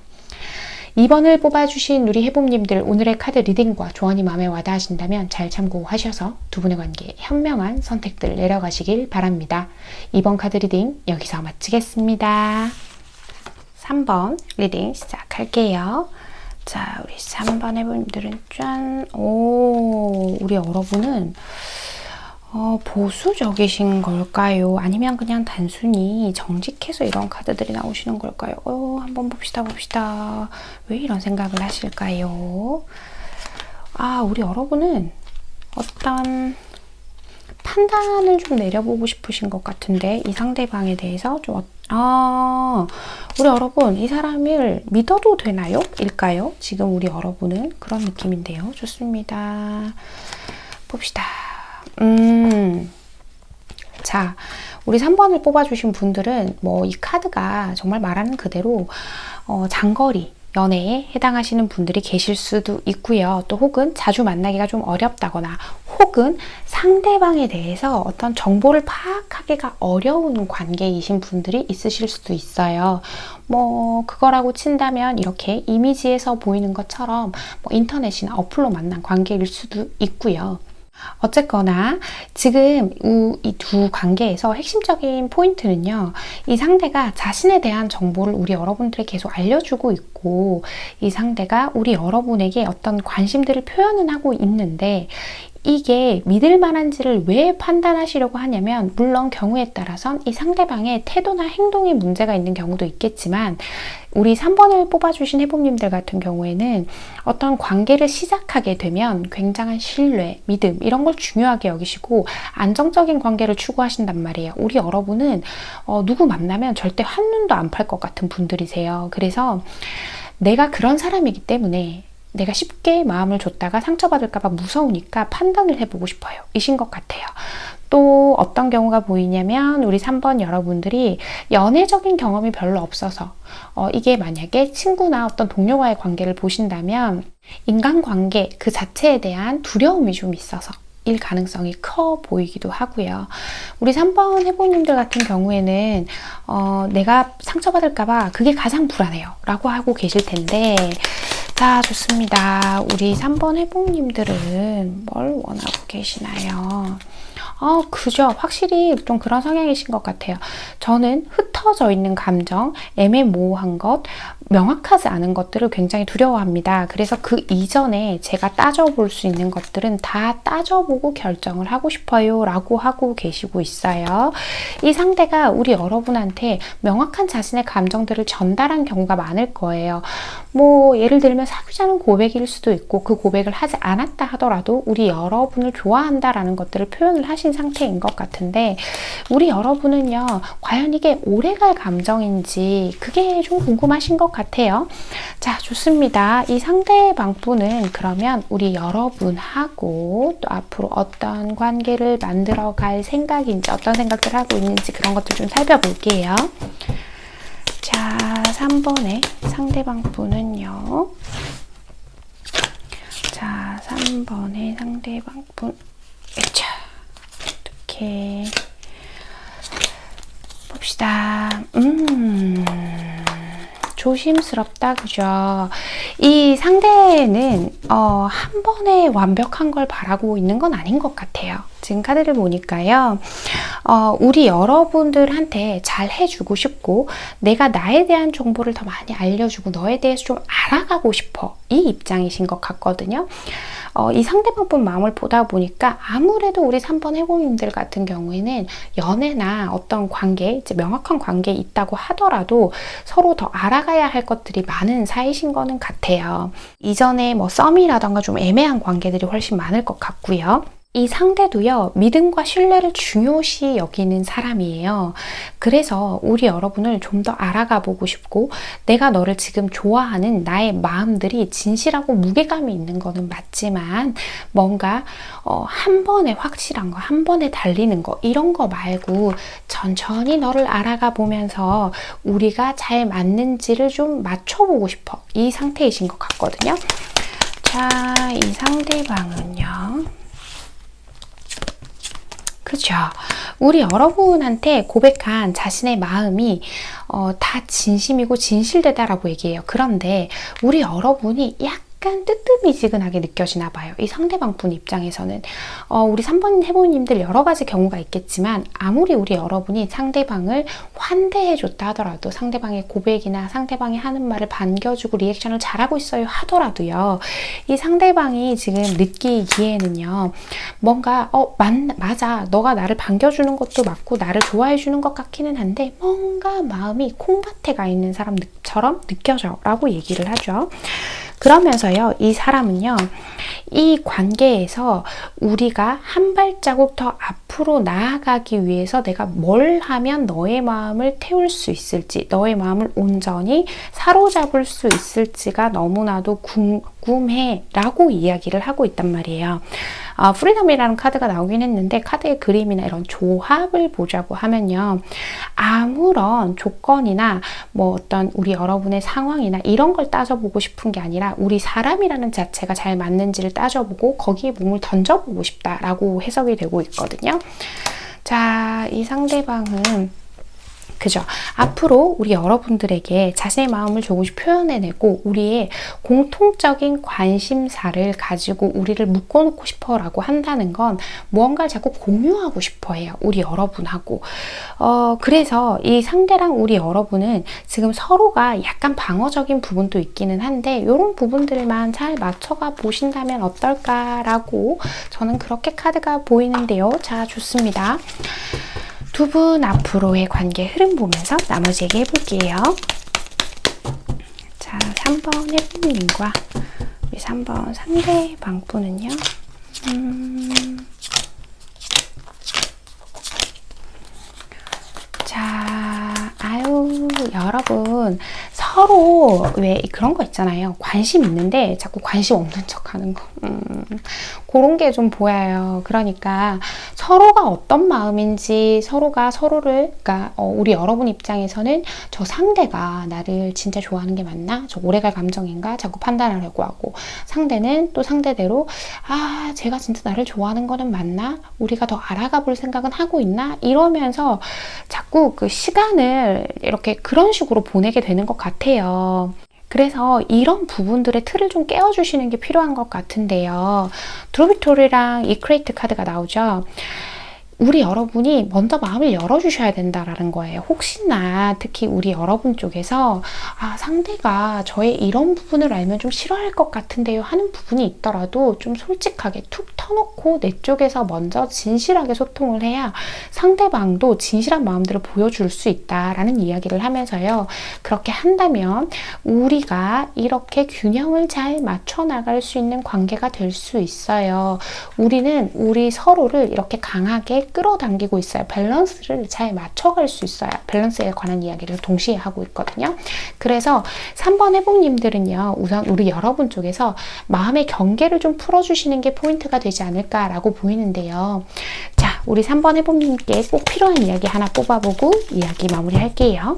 2번을 뽑아주신 우리 해봄님들, 오늘의 카드 리딩과 조언이 마음에 와닿으신다면 잘 참고하셔서 두 분의 관계에 현명한 선택들 내려가시길 바랍니다. 2번 카드 리딩 여기서 마치겠습니다. 3번 리딩 시작할게요. 자, 우리 3번 해보님들은 짠! 오, 우리 여러분은 보수적이신 걸까요? 아니면 그냥 단순히 정직해서 이런 카드들이 나오시는 걸까요? 한번 봅시다. 왜 이런 생각을 하실까요? 아, 우리 여러분은 어떤 판단을 좀 내려보고 싶으신 것 같은데, 이 상대방에 대해서 좀, 우리 여러분, 이 사람을 믿어도 되나요? 일까요? 지금 우리 여러분은 그런 느낌인데요. 좋습니다. 봅시다. 자, 우리 3번을 뽑아주신 분들은 뭐 이 카드가 정말 말하는 그대로 장거리 연애에 해당하시는 분들이 계실 수도 있고요. 또 혹은 자주 만나기가 좀 어렵다거나 혹은 상대방에 대해서 어떤 정보를 파악하기가 어려운 관계이신 분들이 있으실 수도 있어요. 뭐 그거라고 친다면 이렇게 이미지에서 보이는 것처럼 뭐 인터넷이나 어플로 만난 관계일 수도 있고요. 어쨌거나 지금 이 두 관계에서 핵심적인 포인트는요, 이 상대가 자신에 대한 정보를 우리 여러분들에게 계속 알려주고 있고, 이 상대가 우리 여러분에게 어떤 관심들을 표현은 하고 있는데, 이게 믿을 만한지를 왜 판단하시려고 하냐면, 물론 경우에 따라선 이 상대방의 태도나 행동에 문제가 있는 경우도 있겠지만, 우리 3번을 뽑아주신 해봄님들 같은 경우에는 어떤 관계를 시작하게 되면 굉장한 신뢰, 믿음 이런 걸 중요하게 여기시고 안정적인 관계를 추구하신단 말이에요. 우리 여러분은 누구 만나면 절대 한눈도 안 팔 것 같은 분들이세요. 그래서 내가 그런 사람이기 때문에 내가 쉽게 마음을 줬다가 상처받을까 봐 무서우니까 판단을 해보고 싶어요. 이신 것 같아요. 또 어떤 경우가 보이냐면 우리 3번 여러분들이 연애적인 경험이 별로 없어서 이게 만약에 친구나 어떤 동료와의 관계를 보신다면 인간관계 그 자체에 대한 두려움이 좀 있어서 일 가능성이 커 보이기도 하고요. 우리 3번 해보님들 같은 경우에는 내가 상처받을까봐 그게 가장 불안해요 라고 하고 계실 텐데, 자, 좋습니다. 우리 3번 해보님들은 뭘 원하고 계시나요? 그죠. 확실히 좀 그런 성향이신 것 같아요. 저는 흩어져 있는 감정, 애매모호한 것, 명확하지 않은 것들을 굉장히 두려워합니다. 그래서 그 이전에 제가 따져볼 수 있는 것들은 다 따져보고 결정을 하고 싶어요 라고 하고 계시고 있어요. 이 상대가 우리 여러분한테 명확한 자신의 감정들을 전달한 경우가 많을 거예요. 뭐 예를 들면 사귀자는 고백일 수도 있고 그 고백을 하지 않았다 하더라도 우리 여러분을 좋아한다라는 것들을 표현을 하신 상태인 것 같은데, 우리 여러분은요 과연 이게 오래갈 감정인지 그게 좀 궁금하신 것 같아요. 자, 좋습니다. 이 상대방 분은 그러면 우리 여러분하고 또 앞으로 어떤 관계를 만들어 갈 생각인지 어떤 생각들을 하고 있는지 그런 것들 좀 살펴볼게요. 자, 3번의 상대방 분은요. 자, 3번의 상대방 분. 자, 이렇게 봅시다. 조심스럽다, 그죠? 이 상대는 한 번에 완벽한 걸 바라고 있는 건 아닌 것 같아요. 지금 카드를 보니까요. 우리 여러분들한테 잘 해주고 싶고 내가 나에 대한 정보를 더 많이 알려주고 너에 대해서 좀 알아가고 싶어. 이 입장이신 것 같거든요. 이 상대방분 마음을 보다 보니까 아무래도 우리 3번 해보님들 같은 경우에는 연애나 어떤 관계, 이제 명확한 관계에 있다고 하더라도 서로 더 알아가야 할 것들이 많은 사이신 거는 같아요. 이전에 뭐 썸이라던가 좀 애매한 관계들이 훨씬 많을 것 같고요. 이 상대도요, 믿음과 신뢰를 중요시 여기는 사람이에요. 그래서 우리 여러분을 좀 더 알아가 보고 싶고 내가 너를 지금 좋아하는 나의 마음들이 진실하고 무게감이 있는 거는 맞지만 뭔가 한 번에 확실한 거, 한 번에 달리는 거 이런 거 말고 천천히 너를 알아가 보면서 우리가 잘 맞는지를 좀 맞춰보고 싶어. 이 상태이신 것 같거든요. 자, 이 상대방은요. 그렇죠. 우리 여러분한테 고백한 자신의 마음이 다 진심이고 진실되다라고 얘기해요. 그런데 우리 여러분이 약간 뜨뜻미지근하게 느껴지나 봐요. 이 상대방 분 입장에서는. 우리 3번 해보님들 여러 가지 경우가 있겠지만 아무리 우리 여러분이 상대방을 환대해줬다 하더라도 상대방의 고백이나 상대방이 하는 말을 반겨주고 리액션을 잘하고 있어요 하더라도요. 이 상대방이 지금 느끼기에는요. 뭔가 맞아. 너가 나를 반겨주는 것도 맞고 나를 좋아해주는 것 같기는 한데 뭔가 마음이 콩밭에 가 있는 사람처럼 느껴져 라고 얘기를 하죠. 그러면서요, 이 사람은요, 이 관계에서 우리가 한 발자국 더 앞으로 나아가기 위해서 내가 뭘 하면 너의 마음을 태울 수 있을지, 너의 마음을 온전히 사로잡을 수 있을지가 너무나도 궁금해 라고 이야기를 하고 있단 말이에요. 프리덤이라는 카드가 나오긴 했는데 카드의 그림이나 이런 조합을 보자고 하면요. 아무런 조건이나 뭐 어떤 우리 여러분의 상황이나 이런 걸 따져보고 싶은 게 아니라 우리 사람이라는 자체가 잘 맞는지를 따져보고 거기에 몸을 던져보고 싶다라고 해석이 되고 있거든요. 자, 이 상대방은 그죠? 앞으로 우리 여러분들에게 자신의 마음을 조금씩 표현해내고 우리의 공통적인 관심사를 가지고 우리를 묶어놓고 싶어라고 한다는 건 무언가를 자꾸 공유하고 싶어해요. 우리 여러분하고. 그래서 이 상대랑 우리 여러분은 지금 서로가 약간 방어적인 부분도 있기는 한데 이런 부분들만 잘 맞춰가 보신다면 어떨까라고 저는 그렇게 카드가 보이는데요. 자, 좋습니다. 두 분 앞으로의 관계 흐름 보면서 나머지 얘기해볼게요. 자, 3번 해부님과 우리 3번 상대방 분은요. 자, 여러분 서로 왜 그런 거 있잖아요. 관심 있는데 자꾸 관심 없는 척 하는 거. 그런 게 좀 보여요. 그러니까 서로가 어떤 마음인지 서로가 서로를, 그러니까 우리 여러분 입장에서는 저 상대가 나를 진짜 좋아하는 게 맞나? 저 오래갈 감정인가? 자꾸 판단하려고 하고, 상대는 또 상대대로 제가 진짜 나를 좋아하는 거는 맞나? 우리가 더 알아가 볼 생각은 하고 있나? 이러면서 자꾸 그 시간을 이렇게 그런 식으로 보내게 되는 것 같아요. 그래서 이런 부분들의 틀을 좀 깨워주시는 게 필요한 것 같은데요. 드로비토리랑 이크레이트 카드가 나오죠. 우리 여러분이 먼저 마음을 열어주셔야 된다라는 거예요. 혹시나 특히 우리 여러분 쪽에서 상대가 저의 이런 부분을 알면 좀 싫어할 것 같은데요 하는 부분이 있더라도 좀 솔직하게 툭 터놓고 내 쪽에서 먼저 진실하게 소통을 해야 상대방도 진실한 마음들을 보여줄 수 있다라는 이야기를 하면서요. 그렇게 한다면 우리가 이렇게 균형을 잘 맞춰 나갈 수 있는 관계가 될 수 있어요. 우리는 우리 서로를 이렇게 강하게 끌어당기고 있어요. 밸런스를 잘 맞춰갈 수 있어요. 밸런스에 관한 이야기를 동시에 하고 있거든요. 그래서 3번 해복님들은요. 우선 우리 여러분 쪽에서 마음의 경계를 좀 풀어주시는 게 포인트가 되지 않을까라고 보이는데요. 자, 우리 3번 해복님께 꼭 필요한 이야기 하나 뽑아보고 이야기 마무리할게요.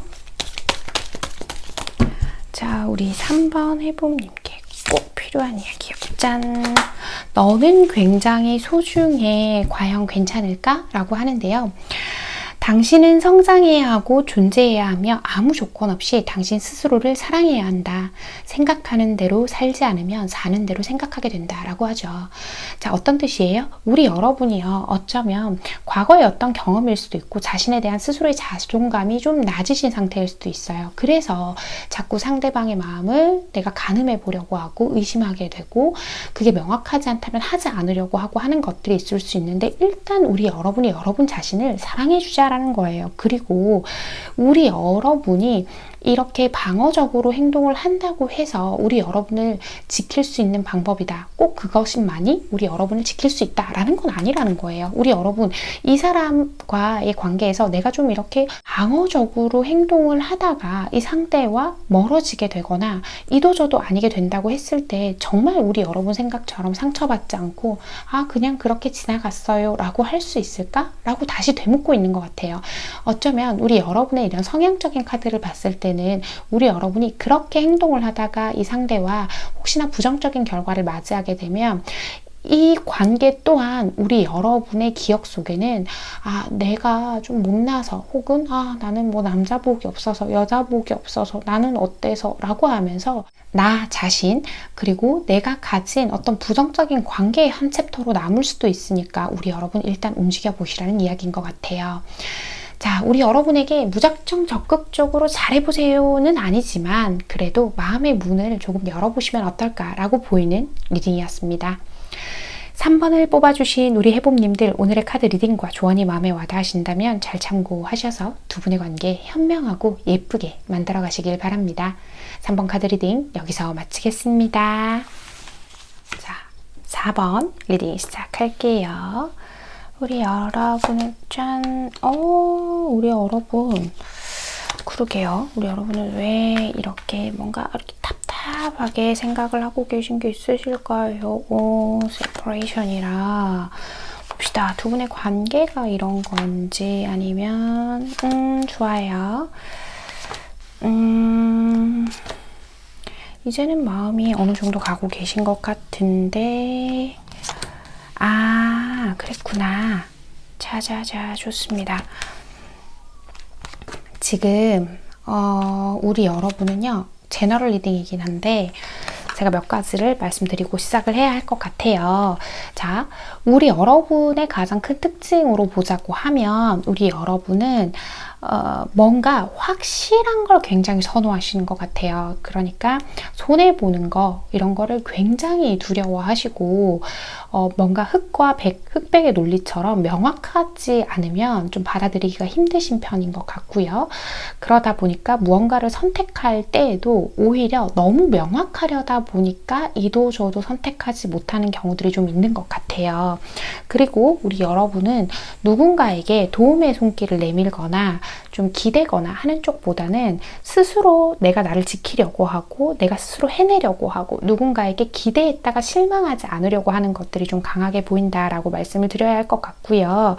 자, 우리 3번 해복님께 꼭 필요한 이야기요. 짠! 너는 굉장히 소중해. 과연 괜찮을까? 라고 하는데요. 당신은 성장해야 하고 존재해야 하며 아무 조건 없이 당신 스스로를 사랑해야 한다. 생각하는 대로 살지 않으면 사는 대로 생각하게 된다. 라고 하죠. 자, 어떤 뜻이에요? 우리 여러분이요. 어쩌면 과거의 어떤 경험일 수도 있고 자신에 대한 스스로의 자존감이 좀 낮으신 상태일 수도 있어요. 그래서 자꾸 상대방의 마음을 내가 가늠해 보려고 하고 의심하게 되고 그게 명확하지 않다면 하지 않으려고 하고 하는 것들이 있을 수 있는데 일단 우리 여러분이 여러분 자신을 사랑해 주자 라는 거예요. 그리고 우리 여러분이 이렇게 방어적으로 행동을 한다고 해서 우리 여러분을 지킬 수 있는 방법이다. 꼭 그것만이 우리 여러분을 지킬 수 있다라는 건 아니라는 거예요. 우리 여러분, 이 사람과의 관계에서 내가 좀 이렇게 방어적으로 행동을 하다가 이 상대와 멀어지게 되거나 이도저도 아니게 된다고 했을 때 정말 우리 여러분 생각처럼 상처받지 않고 그냥 그렇게 지나갔어요 라고 할 수 있을까? 라고 다시 되묻고 있는 것 같아요. 어쩌면 우리 여러분의 이런 성향적인 카드를 봤을 때 우리 여러분이 그렇게 행동을 하다가 이 상대와 혹시나 부정적인 결과를 맞이하게 되면 이 관계 또한 우리 여러분의 기억 속에는 내가 좀 못나서 혹은 나는 뭐 남자복이 없어서 여자복이 없어서 나는 어때서 라고 하면서 나 자신, 그리고 내가 가진 어떤 부정적인 관계의 한 챕터로 남을 수도 있으니까 우리 여러분 일단 움직여 보시라는 이야기인 것 같아요. 자, 우리 여러분에게 무작정 적극적으로 잘해보세요는 아니지만 그래도 마음의 문을 조금 열어보시면 어떨까라고 보이는 리딩이었습니다. 3번을 뽑아주신 우리 해봄님들, 오늘의 카드 리딩과 조언이 마음에 와닿으신다면 잘 참고하셔서 두 분의 관계 현명하고 예쁘게 만들어 가시길 바랍니다. 3번 카드 리딩 여기서 마치겠습니다. 자, 4번 리딩 시작할게요. 우리 여러분은 짠! 우리 여러분, 그러게요. 우리 여러분은 왜 이렇게 뭔가 이렇게 답답하게 생각을 하고 계신 게 있으실까요? 세퍼레이션이라 봅시다. 두 분의 관계가 이런 건지 아니면 좋아요. 이제는 마음이 어느 정도 가고 계신 것 같은데 그랬구나. 자자자, 좋습니다. 지금 우리 여러분은요, 제너럴 리딩이긴 한데 제가 몇 가지를 말씀드리고 시작을 해야 할 것 같아요. 자, 우리 여러분의 가장 큰 특징으로 보자고 하면 우리 여러분은 뭔가 확실한 걸 굉장히 선호하시는 것 같아요. 그러니까 손해보는 거, 이런 거를 굉장히 두려워하시고 뭔가 흑백의 논리처럼 명확하지 않으면 좀 받아들이기가 힘드신 편인 것 같고요. 그러다 보니까 무언가를 선택할 때에도 오히려 너무 명확하려다 보니까 이도저도 선택하지 못하는 경우들이 좀 있는 것 같아요. 그리고 우리 여러분은 누군가에게 도움의 손길을 내밀거나 좀 기대거나 하는 쪽보다는 스스로 내가 나를 지키려고 하고 내가 스스로 해내려고 하고 누군가에게 기대했다가 실망하지 않으려고 하는 것들이 좀 강하게 보인다라고 말씀을 드려야 할 것 같고요.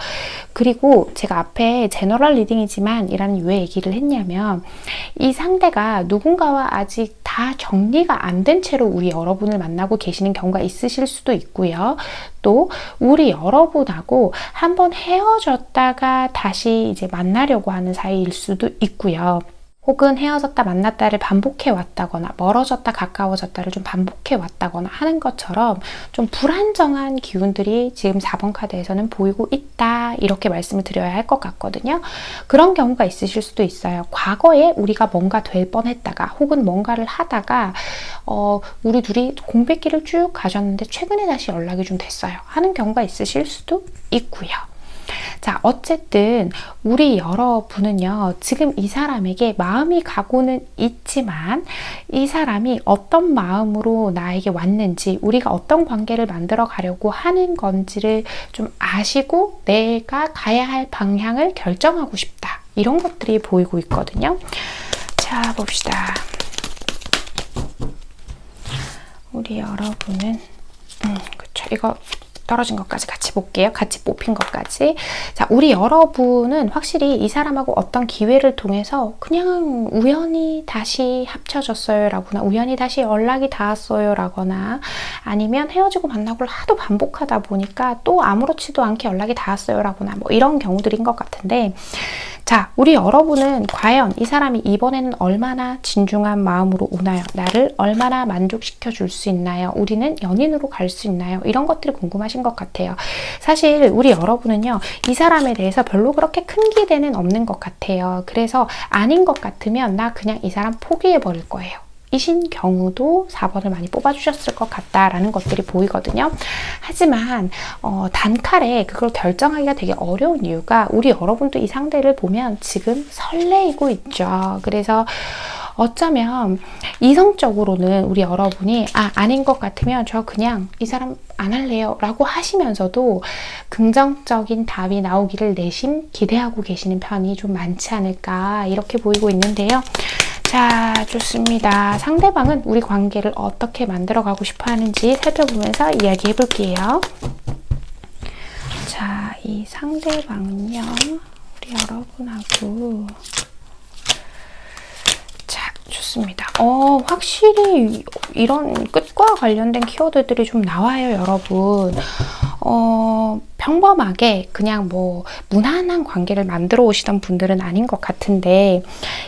그리고 제가 앞에 제너럴 리딩이지만 이라는 왜 얘기를 했냐면 이 상대가 누군가와 아직 다 정리가 안 된 채로 우리 여러분을 만나고 계시는 경우가 있으실 수도 있고요. 또 우리 여러분하고 한번 헤어졌다가 다시 이제 만나려고 하는 사이일 수도 있고요. 혹은 헤어졌다 만났다를 반복해 왔다거나 멀어졌다 가까워졌다를 좀 반복해 왔다거나 하는 것처럼 좀 불안정한 기운들이 지금 4번 카드에서는 보이고 있다, 이렇게 말씀을 드려야 할 것 같거든요. 그런 경우가 있으실 수도 있어요. 과거에 우리가 뭔가 될 뻔했다가 혹은 뭔가를 하다가 우리 둘이 공백기를 쭉 가졌는데 최근에 다시 연락이 좀 됐어요 하는 경우가 있으실 수도 있고요. 자, 어쨌든 우리 여러분은요, 지금 이 사람에게 마음이 가고는 있지만 이 사람이 어떤 마음으로 나에게 왔는지, 우리가 어떤 관계를 만들어 가려고 하는 건지를 좀 아시고 내가 가야 할 방향을 결정하고 싶다, 이런 것들이 보이고 있거든요. 자, 봅시다. 우리 여러분은 그쵸, 이거 떨어진 것까지 같이 볼게요. 같이 뽑힌 것까지. 자, 우리 여러분은 확실히 이 사람하고 어떤 기회를 통해서 그냥 우연히 다시 합쳐졌어요 라거나 우연히 다시 연락이 닿았어요 라거나 아니면 헤어지고 만나고를 하도 반복하다 보니까 또 아무렇지도 않게 연락이 닿았어요 라거나 뭐 이런 경우들인 것 같은데, 자, 우리 여러분은 과연 이 사람이 이번에는 얼마나 진중한 마음으로 오나요? 나를 얼마나 만족시켜 줄 수 있나요? 우리는 연인으로 갈 수 있나요? 이런 것들이 궁금하신 것 같아요. 사실 우리 여러분은요, 이 사람에 대해서 별로 그렇게 큰 기대는 없는 것 같아요. 그래서 아닌 것 같으면 나 그냥 이 사람 포기해 버릴 거예요 이신 경우도 4번을 많이 뽑아주셨을 것 같다라는 것들이 보이거든요. 하지만 단칼에 그걸 결정하기가 되게 어려운 이유가 우리 여러분도 이 상대를 보면 지금 설레이고 있죠. 그래서 어쩌면 이성적으로는 우리 여러분이 아닌 것 같으면 저 그냥 이 사람 안 할래요 라고 하시면서도 긍정적인 답이 나오기를 내심 기대하고 계시는 편이 좀 많지 않을까, 이렇게 보이고 있는데요. 자, 좋습니다. 상대방은 우리 관계를 어떻게 만들어가고 싶어 하는지 살펴보면서 이야기해 볼게요. 자, 이 상대방은요, 우리 여러분하고, 자, 좋습니다. 확실히 이런 끝과 관련된 키워드들이 좀 나와요, 여러분. 평범하게 그냥 뭐 무난한 관계를 만들어 오시던 분들은 아닌 것 같은데,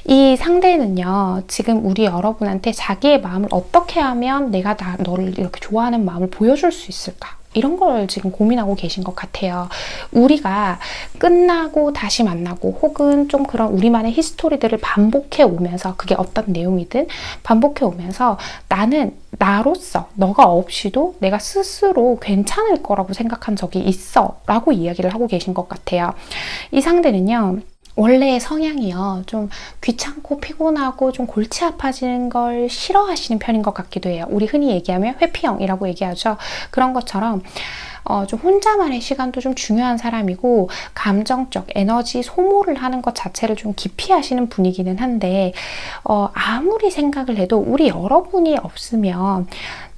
이 상대는요, 지금 우리 여러분한테 자기의 마음을 어떻게 하면 내가 너를 이렇게 좋아하는 마음을 보여줄 수 있을까? 이런 걸 지금 고민하고 계신 것 같아요. 우리가 끝나고 다시 만나고 혹은 좀 그런 우리만의 히스토리들을 반복해 오면서, 그게 어떤 내용이든 반복해 오면서 나는 나로서 너가 없이도 내가 스스로 괜찮을 거라고 생각한 적이 있어 라고 이야기를 하고 계신 것 같아요. 이 상대는요, 원래의 성향이요, 좀 귀찮고 피곤하고 좀 골치 아파지는 걸 싫어하시는 편인 것 같기도 해요. 우리 흔히 얘기하면 회피형이라고 얘기하죠. 그런 것처럼 좀 혼자만의 시간도 좀 중요한 사람이고, 감정적 에너지 소모를 하는 것 자체를 좀 기피하시는 분이기는 한데, 아무리 생각을 해도 우리 여러분이 없으면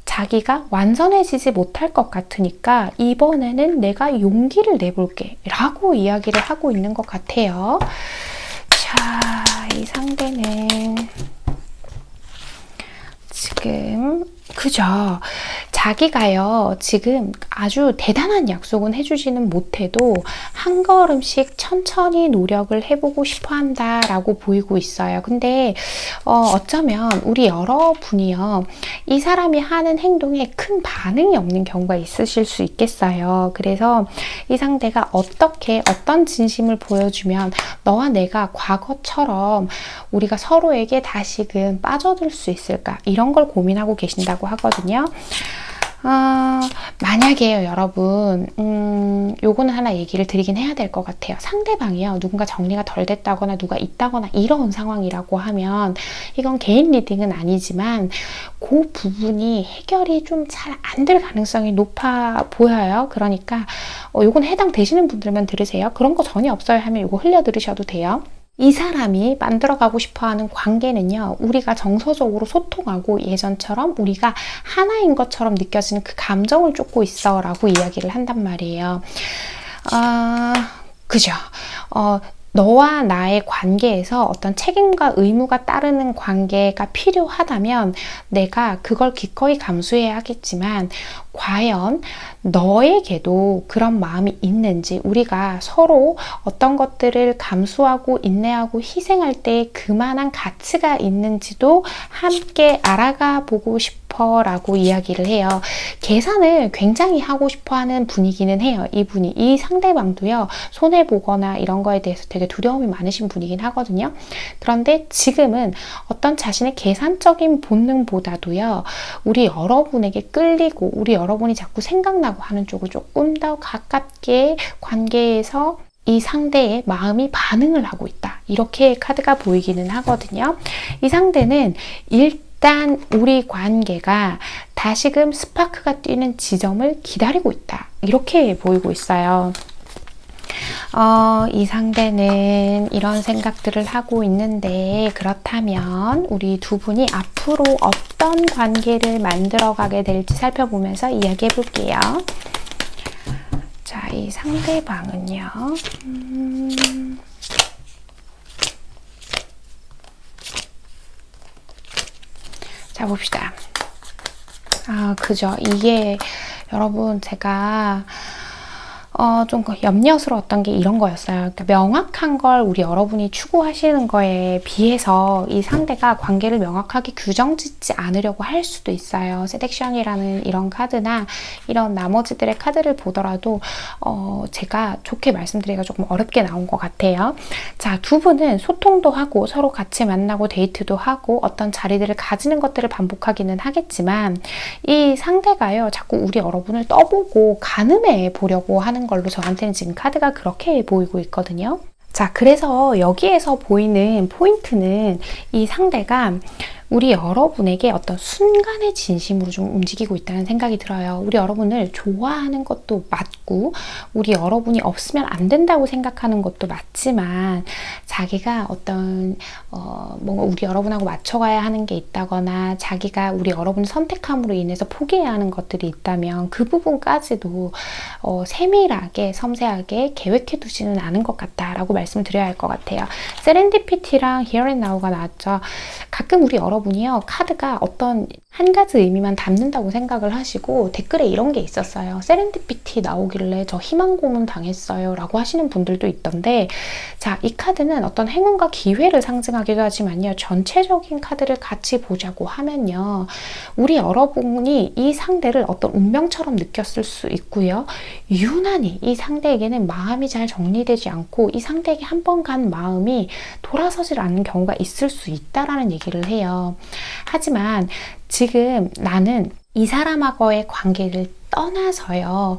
자기가 완전해지지 못할 것 같으니까 이번에는 내가 용기를 내볼게 라고 이야기를 하고 있는 것 같아요. 자, 이 상대는 지금 그죠? 자기가요, 지금 아주 대단한 약속은 해주지는 못해도 한 걸음씩 천천히 노력을 해보고 싶어 한다라고 보이고 있어요. 근데 어쩌면 우리 여러분이요, 이 사람이 하는 행동에 큰 반응이 없는 경우가 있으실 수 있겠어요. 그래서 이 상대가 어떤 진심을 보여주면 너와 내가 과거처럼 우리가 서로에게 다시금 빠져들 수 있을까? 이런 걸 고민하고 계신다고 하거든요. 만약에요, 여러분, 요거는 하나 얘기를 드리긴 해야 될 것 같아요. 상대방이요, 누군가 정리가 덜 됐다거나 누가 있다거나 이런 상황이라고 하면, 이건 개인 리딩은 아니지만 그 부분이 해결이 좀 잘 안 될 가능성이 높아 보여요. 그러니까 요건 해당되시는 분들만 들으세요. 그런 거 전혀 없어요 하면 요거 흘려 들으셔도 돼요. 이 사람이 만들어가고 싶어하는 관계는요, 우리가 정서적으로 소통하고 예전처럼 우리가 하나인 것처럼 느껴지는 그 감정을 쫓고 있어 라고 이야기를 한단 말이에요. 그죠? 너와 나의 관계에서 어떤 책임과 의무가 따르는 관계가 필요하다면 내가 그걸 기꺼이 감수해야 하겠지만, 과연 너에게도 그런 마음이 있는지, 우리가 서로 어떤 것들을 감수하고 인내하고 희생할 때 그만한 가치가 있는지도 함께 알아가 보고 싶어 라고 이야기를 해요. 계산을 굉장히 하고 싶어 하는 분이기는 해요. 이분이, 이 상대방도요, 손해보거나 이런 거에 대해서 되게 두려움이 많으신 분이긴 하거든요. 그런데 지금은 어떤 자신의 계산적인 본능보다도요, 우리 여러분에게 끌리고 우리 여러분이 자꾸 생각나고 하는 쪽을 조금 더 가깝게 관계에서 이 상대의 마음이 반응을 하고 있다, 이렇게 카드가 보이기는 하거든요. 이 상대는 일단 우리 관계가 다시금 스파크가 뛰는 지점을 기다리고 있다, 이렇게 보이고 있어요. 이 상대는 이런 생각들을 하고 있는데, 그렇다면 우리 두 분이 앞으로 어떤 관계를 만들어 가게 될지 살펴보면서 이야기해 볼게요. 자, 이 상대방은요, 자, 봅시다. 그죠. 이게 여러분, 제가 좀 염려스러웠던 게 이런 거였어요. 그러니까 명확한 걸 우리 여러분이 추구하시는 거에 비해서 이 상대가 관계를 명확하게 규정짓지 않으려고 할 수도 있어요. 세덱션이라는 이런 카드나 이런 나머지들의 카드를 보더라도 제가 좋게 말씀드리기가 조금 어렵게 나온 것 같아요. 자, 두 분은 소통도 하고 서로 같이 만나고 데이트도 하고 어떤 자리들을 가지는 것들을 반복하기는 하겠지만, 이 상대가요, 자꾸 우리 여러분을 떠보고 가늠해 보려고 하는 걸로 저한테는 지금 카드가 그렇게 보이고 있거든요. 자, 그래서 여기에서 보이는 포인트는 이 상대가 우리 여러분에게 어떤 순간의 진심으로 좀 움직이고 있다는 생각이 들어요. 우리 여러분을 좋아하는 것도 맞고 우리 여러분이 없으면 안 된다고 생각하는 것도 맞지만, 자기가 어떤 뭔가 우리 여러분하고 맞춰가야 하는 게 있다거나 자기가 우리 여러분을 선택함으로 인해서 포기해야 하는 것들이 있다면 그 부분까지도 세밀하게 섬세하게 계획해 두지는 않은 것 같다라고 말씀을 드려야 할 것 같아요. 세렌디피티랑 Here and Now가 나왔죠. 가끔 우리 여러분 여러분이요, 카드가 어떤 한 가지 의미만 담는다고 생각을 하시고 댓글에 이런 게 있었어요. 세렌디피티 나오길래 저 희망 고문 당했어요 라고 하시는 분들도 있던데, 자, 이 카드는 어떤 행운과 기회를 상징하기도 하지만요, 전체적인 카드를 같이 보자고 하면요, 우리 여러분이 이 상대를 어떤 운명처럼 느꼈을 수 있고요, 유난히 이 상대에게는 마음이 잘 정리되지 않고 이 상대에게 한 번 간 마음이 돌아서질 않는 경우가 있을 수 있다라는 얘기를 해요. 하지만 지금 나는 이 사람하고의 관계를 떠나서요,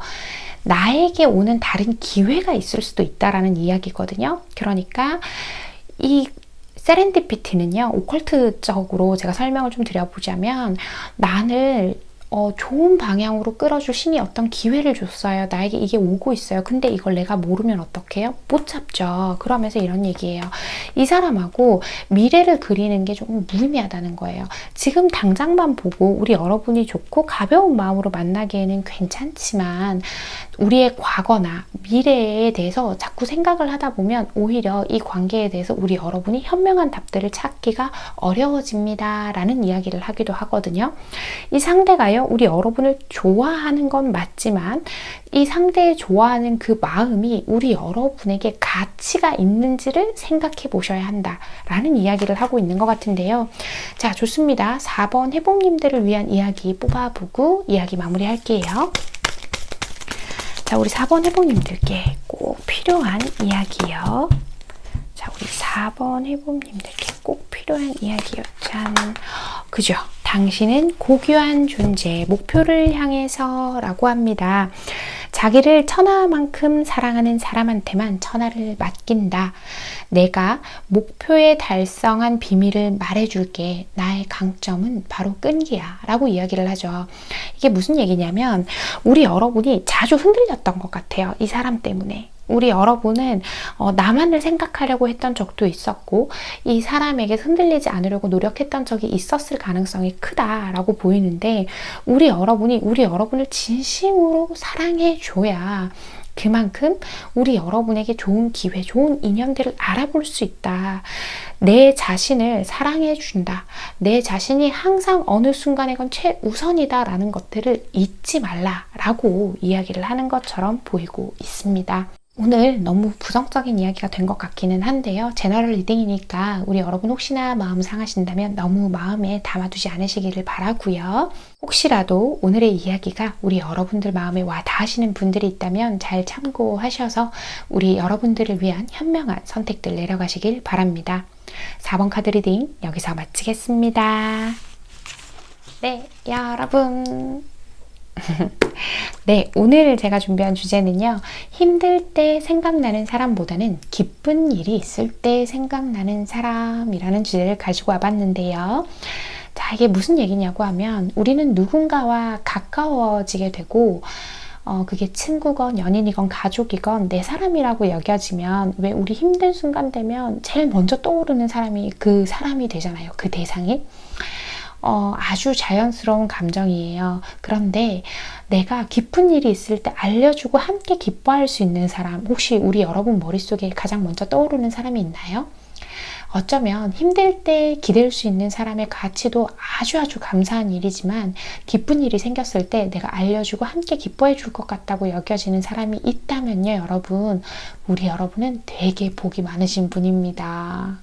나에게 오는 다른 기회가 있을 수도 있다라는 이야기거든요. 그러니까 이 세렌디피티는요, 오컬트적으로 제가 설명을 좀 드려보자면, 나를 좋은 방향으로 끌어줄 신이 어떤 기회를 줬어요. 나에게 이게 오고 있어요. 근데 이걸 내가 모르면 어떡해요? 못 잡죠. 그러면서 이런 얘기예요. 이 사람하고 미래를 그리는 게 조금 무의미하다는 거예요. 지금 당장만 보고 우리 여러분이 좋고 가벼운 마음으로 만나기에는 괜찮지만, 우리의 과거나 미래에 대해서 자꾸 생각을 하다 보면 오히려 이 관계에 대해서 우리 여러분이 현명한 답들을 찾기가 어려워집니다 라는 이야기를 하기도 하거든요. 이 상대가요, 우리 여러분을 좋아하는 건 맞지만 이 상대의 좋아하는 그 마음이 우리 여러분에게 가치가 있는지를 생각해 보셔야 한다 라는 이야기를 하고 있는 것 같은데요. 자, 좋습니다. 4번 해봄님들을 위한 이야기 뽑아보고 이야기 마무리할게요. 자, 우리 4번 해봄님들께 꼭 필요한 이야기요. 자, 우리 4번 해봄님들께 꼭 필요한 이야기요. 짠. 그죠? 당신은 고귀한 존재, 목표를 향해서 라고 합니다. 자기를 천하만큼 사랑하는 사람한테만 천하를 맡긴다. 내가 목표에 달성한 비밀을 말해줄게. 나의 강점은 바로 끈기야 라고 이야기를 하죠. 이게 무슨 얘기냐면, 우리 여러분이 자주 흔들렸던 것 같아요. 이 사람 때문에. 우리 여러분은 나만을 생각하려고 했던 적도 있었고, 이 사람에게 흔들리지 않으려고 노력했던 적이 있었을 가능성이 크다라고 보이는데, 우리 여러분이 우리 여러분을 진심으로 사랑해줘야 그만큼 우리 여러분에게 좋은 기회, 좋은 인연들을 알아볼 수 있다. 내 자신을 사랑해준다. 내 자신이 항상 어느 순간에건 최우선이다 라는 것들을 잊지 말라라고 이야기를 하는 것처럼 보이고 있습니다. 오늘 너무 부정적인 이야기가 된 것 같기는 한데요. 제너럴 리딩이니까 우리 여러분 혹시나 마음 상하신다면 너무 마음에 담아두지 않으시기를 바라고요. 혹시라도 오늘의 이야기가 우리 여러분들 마음에 와 닿으시는 분들이 있다면 잘 참고하셔서 우리 여러분들을 위한 현명한 선택들 내려가시길 바랍니다. 4번 카드 리딩 여기서 마치겠습니다. 네, 여러분. 네, 오늘 제가 준비한 주제는요, 힘들 때 생각나는 사람보다는 기쁜 일이 있을 때 생각나는 사람이라는 주제를 가지고 와봤는데요. 자, 이게 무슨 얘기냐고 하면, 우리는 누군가와 가까워지게 되고, 그게 친구건 연인이건 가족이건 내 사람이라고 여겨지면, 왜 우리 힘든 순간 되면 제일 먼저 떠오르는 사람이 그 사람이 되잖아요. 그 대상이. 아주 자연스러운 감정이에요. 그런데 내가 기쁜 일이 있을 때 알려주고 함께 기뻐할 수 있는 사람, 혹시 우리 여러분 머릿속에 가장 먼저 떠오르는 사람이 있나요? 어쩌면 힘들 때 기댈 수 있는 사람의 가치도 아주 감사한 일이지만, 기쁜 일이 생겼을 때 내가 알려주고 함께 기뻐해 줄 것 같다고 여겨지는 사람이 있다면요, 여러분, 우리 여러분은 되게 복이 많으신 분입니다.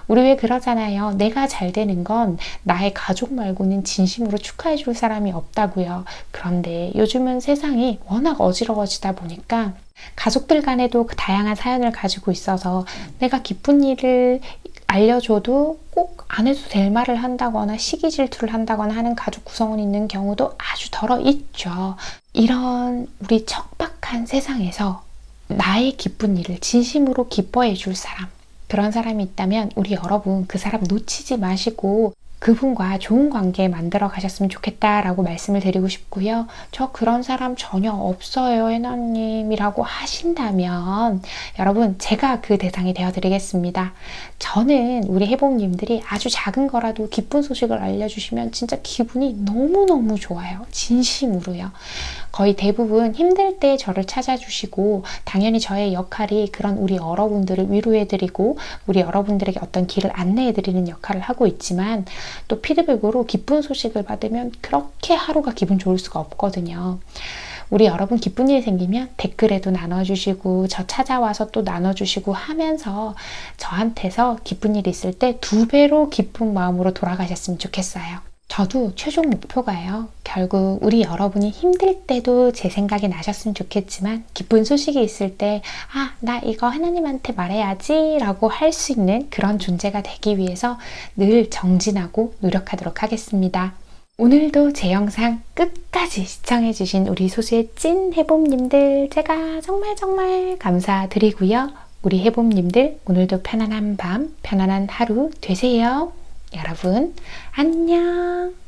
우리 왜 그러잖아요. 내가 잘 되는 건 나의 가족 말고는 진심으로 축하해 줄 사람이 없다고요. 그런데 요즘은 세상이 워낙 어지러워지다 보니까 가족들 간에도 그 다양한 사연을 가지고 있어서 내가 기쁜 일을 알려줘도 꼭 안 해도 될 말을 한다거나 시기 질투를 한다거나 하는 가족 구성원이 있는 경우도 아주 덜어 있죠. 이런 우리 척박한 세상에서 나의 기쁜 일을 진심으로 기뻐해 줄 사람, 그런 사람이 있다면 우리 여러분 그 사람 놓치지 마시고 그분과 좋은 관계 만들어 가셨으면 좋겠다라고 말씀을 드리고 싶고요. 저 그런 사람 전혀 없어요, 해나님이라고 하신다면 여러분, 제가 그 대상이 되어드리겠습니다. 저는 우리 해봄님들이 아주 작은 거라도 기쁜 소식을 알려주시면 진짜 기분이 너무너무 좋아요. 진심으로요. 거의 대부분 힘들 때 저를 찾아주시고, 당연히 저의 역할이 그런 우리 여러분들을 위로해드리고 우리 여러분들에게 어떤 길을 안내해드리는 역할을 하고 있지만, 또 피드백으로 기쁜 소식을 받으면 그렇게 하루가 기분 좋을 수가 없거든요. 우리 여러분 기쁜 일이 생기면 댓글에도 나눠주시고 저 찾아와서 또 나눠주시고 하면서 저한테서 기쁜 일이 있을 때 2배로 기쁜 마음으로 돌아가셨으면 좋겠어요. 저도 최종 목표가요. 결국 우리 여러분이 힘들 때도 제 생각이 나셨으면 좋겠지만 기쁜 소식이 있을 때 나 이거 하나님한테 말해야지 라고 할 수 있는 그런 존재가 되기 위해서 늘 정진하고 노력하도록 하겠습니다. 오늘도 제 영상 끝까지 시청해주신 우리 소수의 찐 해봄님들 제가 정말 감사드리고요. 우리 해봄님들 오늘도 편안한 밤, 편안한 하루 되세요. 여러분 안녕.